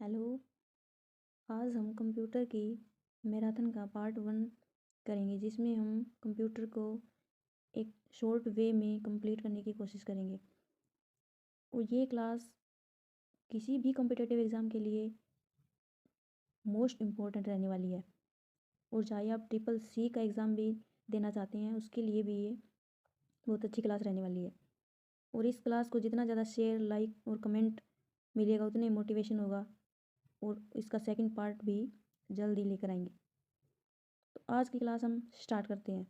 Hello. आज हम computer की मैराथन का पार्ट 1 करेंगे, जिसमें हम कंप्यूटर को एक शॉर्ट वे में कंप्लीट करने की कोशिश करेंगे। और ये क्लास किसी भी कॉम्पिटिटिव एग्ज़ाम के लिए मोस्ट इम्पोर्टेंट रहने वाली है। और चाहे आप ट्रिपल सी का एग्ज़ाम भी देना चाहते हैं, उसके लिए भी ये बहुत अच्छी क्लास रहने वाली है। और इस क्लास को जितना ज़्यादा शेयर, लाइक और कमेंट मिलेगा, उतने मोटिवेशन होगा। और इसका सेकंड पार्ट भी जल्दी लेकर आएंगे। तो आज की क्लास हम स्टार्ट करते हैं।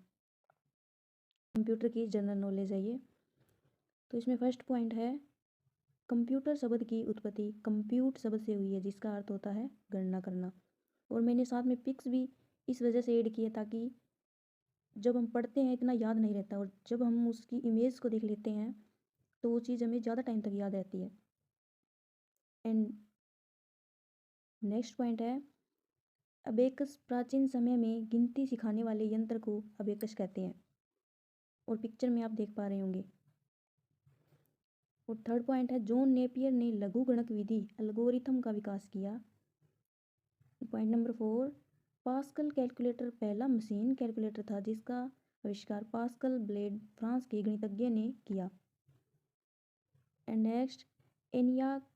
कंप्यूटर की जनरल नॉलेज है ये। तो इसमें फर्स्ट पॉइंट है, कंप्यूटर शब्द की उत्पत्ति कंप्यूट शब्द से हुई है, जिसका अर्थ होता है गणना करना। और मैंने साथ में पिक्स भी इस वजह से ऐड किए ताकि जब हम पढ़ते हैं इतना याद नहीं रहता, और जब हम उसकी इमेज को देख लेते हैं तो वो चीज़ हमें ज़्यादा टाइम तक याद रहती है। एंड नेक्स्ट पॉइंट है, अबेकस प्राचीन समय में गिनती सिखाने वाले यंत्र को अबेकस कहते हैं। और पिक्चर में आप देख पा रहे होंगे। और थर्ड पॉइंट है, जॉन नेपियर ने लघुगणक विधि एल्गोरिथम का विकास किया। पॉइंट नंबर 4, पास्कल कैलकुलेटर पहला मशीन कैलकुलेटर था, जिसका आविष्कार पास्कल ब्लेड फ्रांस के गणितज्ञ ने किया। एंड नेक्स्ट, एनियाक,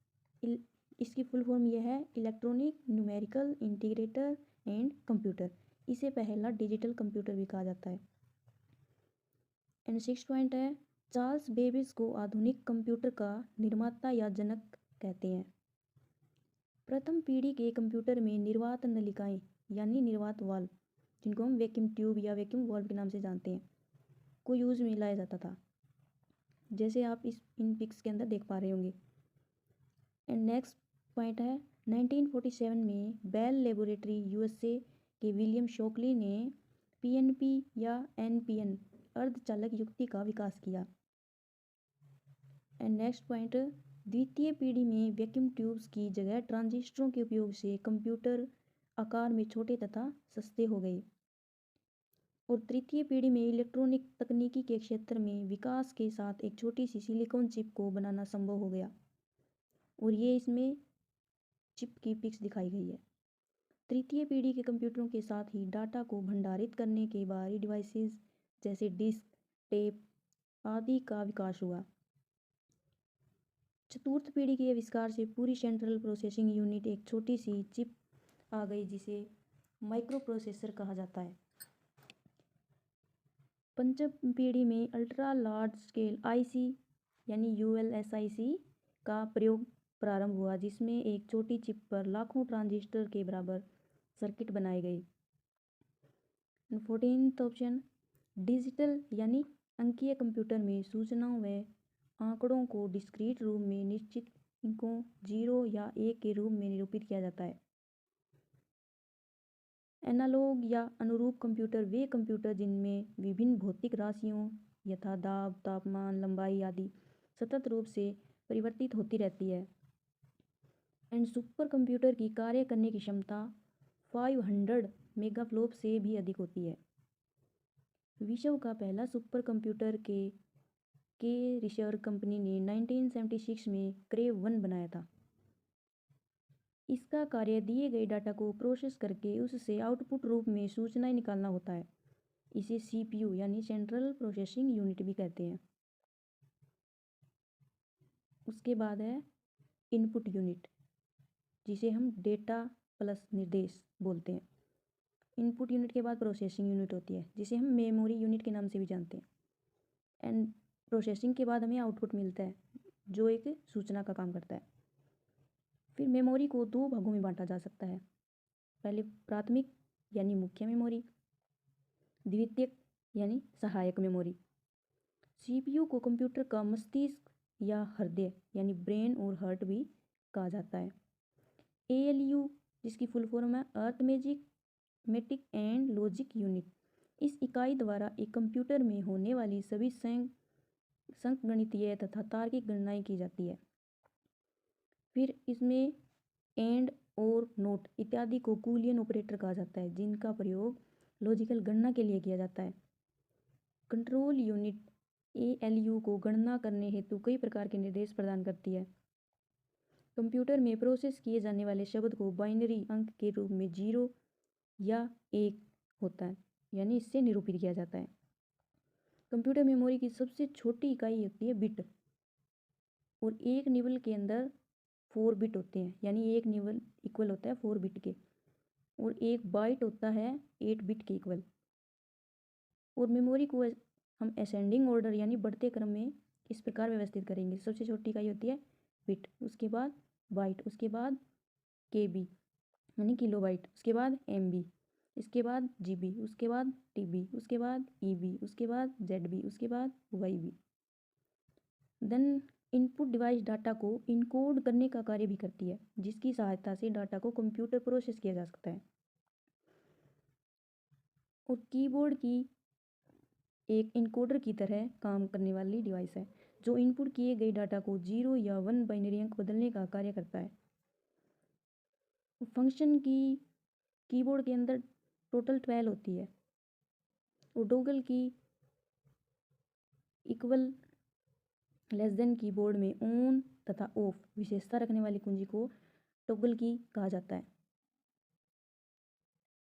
इसकी फुल फॉर्म यह है, electronic numerical integrator and computer. इसे पहला डिजिटल कंप्यूटर भी कहा जाता है। एंड सिक्स पॉइंट है, चार्ल्स बेबेज को आधुनिक कंप्यूटर का निर्माता या जनक कहते हैं। प्रथम पीढ़ी के कंप्यूटर में निर्वात नलिकाएं यानी निर्वात वाल्व, जिनको हम वैक्यूम ट्यूब या वैक्यूम वाल्व के नाम से जानते हैं, को यूज में लाया जाता था, जैसे आप इन पिक्स के अंदर देख पा रहे होंगे। एंड नेक्स्ट पॉइंट है, 1947 में बेल लेबोरेटरी यूएसए के विलियम शॉकली ने पीएनपी या एनपीएन अर्धचालक युक्ति का विकास किया। एंड नेक्स्ट पॉइंट, द्वितीय पीढ़ी में वैक्यूम ट्यूब्स की जगह ट्रांजिस्टरों के उपयोग से कंप्यूटर आकार में छोटे तथा सस्ते हो गए। और तृतीय पीढ़ी में इलेक्ट्रॉनिक तकनीकी के क्षेत्र में विकास के साथ एक छोटी सी सिलिकॉन चिप को बनाना संभव हो गया। और ये इसमें चिप की पिक्स दिखाई गई है। तृतीय पीढ़ी के कंप्यूटरों के साथ ही डाटा को भंडारित करने के बाहरी डिवाइसेस जैसे डिस्क, टेप आदि का विकास हुआ। चतुर्थ पीढ़ी के आविष्कार से पूरी सेंट्रल प्रोसेसिंग यूनिट एक छोटी सी चिप आ गई, जिसे माइक्रो प्रोसेसर कहा जाता है। पंचम पीढ़ी में अल्ट्रा लार्ज स्केल आईसी यानी यूएलएसआईसी का प्रयोग प्रारंभ हुआ, जिसमें एक छोटी चिप पर लाखों ट्रांजिस्टर के बराबर सर्किट बनाए गए। 14th ऑप्शन, डिजिटल यानी अंकीय कंप्यूटर में सूचनाओं व आंकड़ों को डिस्क्रीट रूप में निश्चित अंकों 0 या 1 के रूप में निरूपित किया जाता है। एनालॉग या अनुरूप कंप्यूटर वे कंप्यूटर जिनमें विभिन्न भौतिक राशियों यथा दाब, तापमान, लंबाई आदि सतत रूप से परिवर्तित होती रहती है। एंड सुपर कंप्यूटर की कार्य करने की क्षमता 500 मेगाफ्लोप से भी अधिक होती है। विश्व का पहला सुपर कंप्यूटर के रिसर्च कंपनी ने 1976 में क्रेव 1 बनाया था। इसका कार्य दिए गए डाटा को प्रोसेस करके उससे आउटपुट रूप में सूचनाएं निकालना होता है। इसे सीपीयू यानी सेंट्रल प्रोसेसिंग यूनिट भी कहते हैं। उसके बाद है इनपुट यूनिट, जिसे हम डेटा प्लस निर्देश बोलते हैं। इनपुट यूनिट के बाद प्रोसेसिंग यूनिट होती है, जिसे हम मेमोरी यूनिट के नाम से भी जानते हैं। एंड प्रोसेसिंग के बाद हमें आउटपुट मिलता है, जो एक सूचना का काम करता है। फिर मेमोरी को दो भागों में बांटा जा सकता है। पहले प्राथमिक यानी मुख्य मेमोरी, द्वितीयक यानी सहायक मेमोरी। सीपीयू को कंप्यूटर का मस्तिष्क या हृदय यानी ब्रेन और हार्ट भी कहा जाता है। एएलयू, जिसकी फुल फॉर्म है अर्थमेटिक एंड लॉजिक यूनिट, इस इकाई द्वारा एक कंप्यूटर में होने वाली सभी संगणितीय तथा तार्किक गणनाएं की जाती है। फिर इसमें एंड और नोट इत्यादि को बूलियन ऑपरेटर कहा जाता है, जिनका प्रयोग लॉजिकल गणना के लिए किया जाता है। कंट्रोल यूनिट एएलयू को गणना करने हेतु कई प्रकार के निर्देश प्रदान करती है। कंप्यूटर में प्रोसेस किए जाने वाले शब्द को बाइनरी अंक के रूप में 0 या 1 होता है, यानी इससे निरूपित किया जाता है। कंप्यूटर मेमोरी की सबसे छोटी इकाई होती है बिट, और एक निबल के अंदर 4 बिट होते हैं, यानी एक निबल इक्वल होता है 4 बिट के, और एक बाइट होता है 8 बिट के इक्वल। और मेमोरी को हम असेंडिंग ऑर्डर यानी बढ़ते क्रम में इस प्रकार व्यवस्थित करेंगे। सबसे छोटी इकाई होती है बिट, उसके बाद बाइट, उसके बाद KB यानी किलोबाइट, उसके बाद MB, इसके बाद GB, उसके बाद TB, उसके बाद EB, उसके बाद ZB, उसके बाद YB। Then input device data को इनकोड करने का कार्य भी करती है, जिसकी सहायता से डाटा को कंप्यूटर प्रोसेस किया जा सकता है। और कीबोर्ड की एक इनकोडर की तरह काम करने वाली डिवाइस है, जो इनपुट किए गए डाटा को 0 या 1 बाइनरी अंक बदलने का कार्य करता है। फंक्शन की कीबोर्ड के अंदर टोटल 12 होती है, और डोगल की इक्वल लेस देन कीबोर्ड में ऑन तथा ऑफ विशेषता रखने वाली कुंजी को टॉगल की कहा जाता है।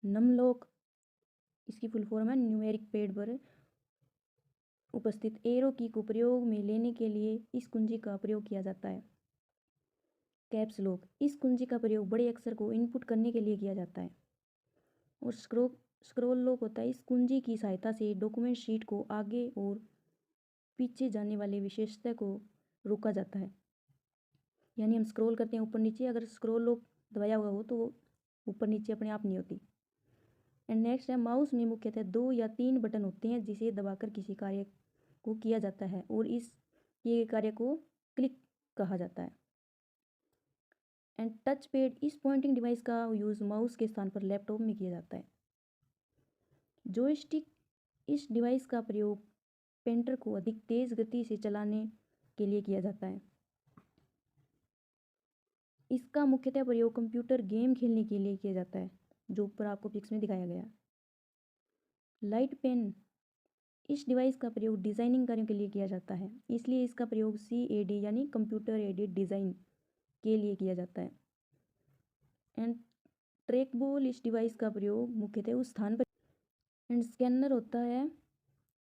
नमलॉक इसकी फुल फॉर्म है न्यूमेरिक पैड पर उपस्थित एरो की को प्रयोग में लेने के लिए इस कुंजी का प्रयोग किया जाता है। कैप्स लॉक इस कुंजी का प्रयोग बड़े अक्षर को इनपुट करने के लिए किया जाता है। और स्क्रॉल लॉक होता है, इस कुंजी की सहायता से डॉक्यूमेंट शीट को आगे और पीछे जाने वाले विशेषता को रोका जाता है, यानी हम स्क्रॉल करते हैं ऊपर नीचे, अगर स्क्रॉल लॉक दबाया हुआ हो तो वो ऊपर नीचे अपने आप नहीं होती। एंड नेक्स्ट है माउस में मुख्यतः 2 या 3 बटन होते हैं जिसे दबाकर किसी कार्य को किया जाता है, और इस किए गए कार्य को क्लिक कहा जाता है। एंड टच पैड इस पॉइंटिंग डिवाइस का यूज़ माउस के स्थान पर लैपटॉप में किया जाता है। जॉयस्टिक इस डिवाइस का प्रयोग पेंटर को अधिक तेज गति से चलाने के लिए किया जाता है। इसका मुख्यतः प्रयोग कंप्यूटर गेम खेलने के लिए किया जाता है, जो ऊपर आपको पिक्स में दिखाया गया। लाइट पेन इस डिवाइस का प्रयोग डिज़ाइनिंग कार्यों के लिए किया जाता है, इसलिए इसका प्रयोग CAD यानी कंप्यूटर एडेड डिज़ाइन के लिए किया जाता है। एंड ट्रैक बॉल इस डिवाइस का प्रयोग मुख्यतः उस स्थान पर। एंड स्कैनर होता है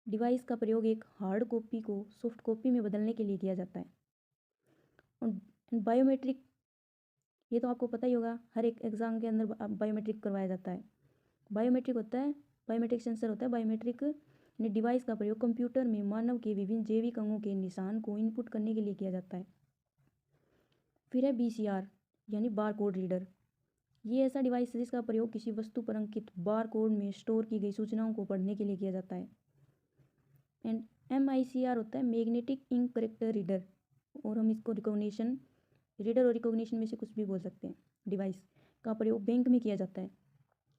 डिवाइस का प्रयोग एक हार्ड कॉपी को सॉफ्ट कॉपी में बदलने के लिए किया जाता है। और बायोमेट्रिक ये तो आपको पता ही होगा, हर एक एग्ज़ाम के अंदर बायोमेट्रिक करवाया जाता है। बायोमेट्रिक होता है बायोमेट्रिक सेंसर होता है बायोमेट्रिक ने डिवाइस का प्रयोग कंप्यूटर में मानव के विभिन्न जैविक अंगों के निशान को इनपुट करने के लिए किया जाता है। फिर है BCR यानी बार कोड रीडर। ये ऐसा डिवाइस है जिसका प्रयोग किसी वस्तु पर अंकित बार कोड में स्टोर की गई सूचनाओं को पढ़ने के लिए किया जाता है। एंड MICR होता है मैग्नेटिक इंक करेक्टर रीडर, और हम इसको रिकॉग्निशन रीडर और रिकॉग्निशन में से कुछ भी बोल सकते हैं। डिवाइस का प्रयोग बैंक में किया जाता है,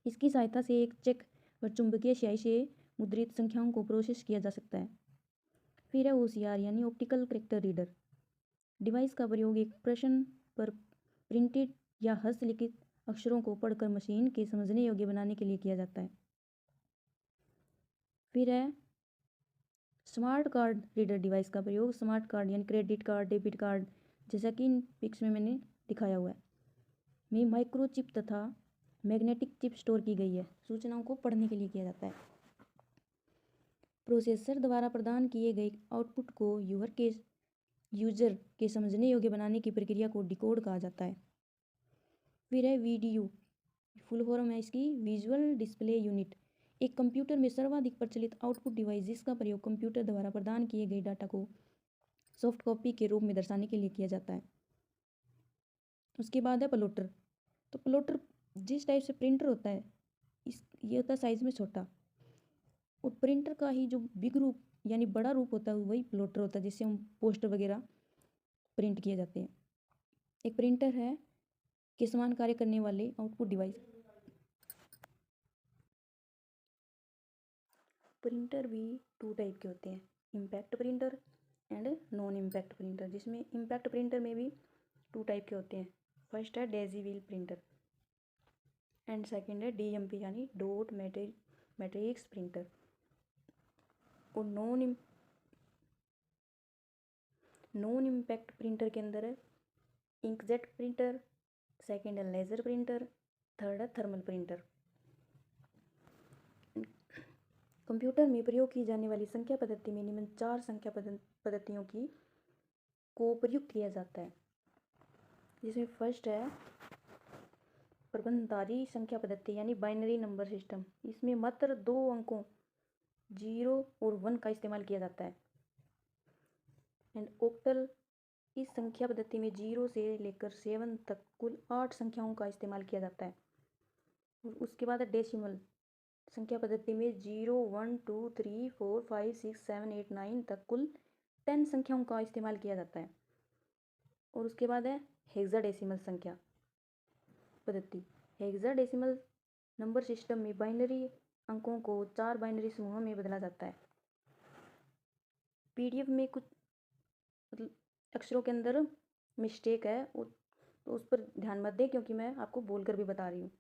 इसकी सहायता से एक चेक पर चुंबकीय स्याही से मुद्रित संख्याओं को प्रोसेस किया जा सकता है। फिर है OCR यानी ऑप्टिकल करेक्टर रीडर। डिवाइस का प्रयोग एक प्रश्न पर प्रिंटेड या हस्तलिखित अक्षरों को पढ़कर मशीन के समझने योग्य बनाने के लिए किया जाता है। फिर है स्मार्ट कार्ड रीडर। डिवाइस का प्रयोग स्मार्ट कार्ड यानी क्रेडिट कार्ड, डेबिट कार्ड, जैसा कि इन पिक्स में मैंने दिखाया हुआ है, में माइक्रोचिप तथा मैग्नेटिक चिप स्टोर की गई है, सूचनाओं को पढ़ने के लिए किया जाता है। प्रोसेसर द्वारा प्रदान किए गए आउटपुट को यूजर के समझने योग्य बनाने की प्रक्रिया को डिकोड कहा जाता है। फिर है VDU, फुल फॉर्म है इसकी विजुअल डिस्प्ले यूनिट, एक कंप्यूटर में सर्वाधिक प्रचलित आउटपुट डिवाइस जिसका प्रयोग कंप्यूटर द्वारा प्रदान किए गए डाटा को सॉफ्ट कॉपी के रूप में दर्शाने के लिए किया जाता है। उसके बाद है प्लॉटर। तो प्लॉटर जिस टाइप से प्रिंटर होता है, ये होता है साइज में छोटा, और प्रिंटर का ही जो बिग रूप यानी बड़ा रूप होता है वही प्लॉटर होता है, जिससे हम पोस्टर वगैरह प्रिंट किए जाते हैं। एक प्रिंटर है के समान कार्य करने वाले आउटपुट डिवाइस। प्रिंटर भी 2 टाइप के होते हैं, impact printer and non impact printer, जिसमें इम्पैक्ट प्रिंटर में भी 2 टाइप के होते हैं। फर्स्ट है Daisy wheel printer and second है DMP यानी डॉट मैट्रिक्स प्रिंटर। और नॉन इम्पैक्ट प्रिंटर के अंदर है इंकजेट प्रिंटर, सेकेंड है लेज़र प्रिंटर, थर्ड है थर्मल प्रिंटर। कंप्यूटर में प्रयोग की जाने वाली संख्या पद्धति में निम्न 4 संख्या पद्धतियों को प्रयुक्त किया जाता है, जिसमें फर्स्ट है प्रबंधकारी संख्या पद्धति यानी बाइनरी नंबर सिस्टम। इसमें मात्र 2 अंकों 0 और 1 का इस्तेमाल किया जाता है। एंड ऑक्टल, इस संख्या पद्धति में 0 से लेकर 7 तक कुल 8 संख्याओं का इस्तेमाल किया जाता है। और उसके बाद है डेसिमल संख्या पद्धति में 0, 1, 2, 3, 4, 5, 6, 7, 8, 9 तक कुल 10 संख्याओं का इस्तेमाल किया जाता है। और उसके बाद है हेक्साडेसिमल संख्या पद्धति। हेक्साडेसिमल नंबर सिस्टम में बाइनरी अंकों को 4 बाइनरी समूहों में बदला जाता है। पीडीएफ में कुछ अक्षरों के अंदर मिस्टेक है, तो उस पर ध्यान मत दें क्योंकि मैं आपको बोलकर भी बता रही हूँ।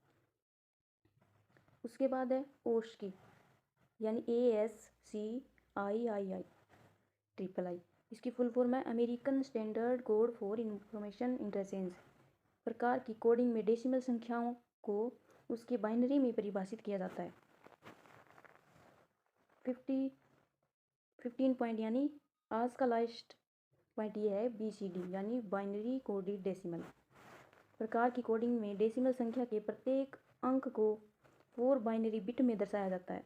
उसके बाद है ओस्की यानी ASCII ट्रिपल आई। इसकी फुल फॉर्म है American standard code for information interchange. प्रकार की कोडिंग में डेसिमल संख्याओं को उसके बाइनरी में परिभाषित किया जाता है। 15 पॉइंट यानी आज का लास्ट पॉइंट ये है BCD यानी बाइनरी कोडेड डेसिमल। प्रकार की कोडिंग में डेसिमल संख्या के प्रत्येक अंक को 4 बाइनरी बिट में दर्शाया जाता है।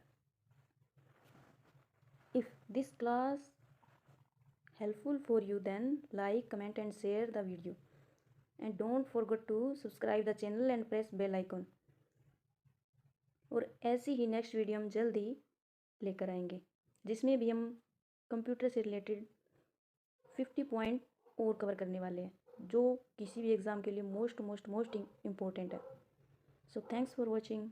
If this class helpful for you, then like, comment and share the video, and don't forget to subscribe the channel and press bell icon। और ऐसी ही नेक्स्ट वीडियो हम जल्द ही लेकर आएंगे, जिसमें भी हम कंप्यूटर से रिलेटेड 50 पॉइंट और कवर करने वाले हैं, जो किसी भी एग्ज़ाम के लिए मोस्ट इम्पोर्टेंट है। So thanks for watching.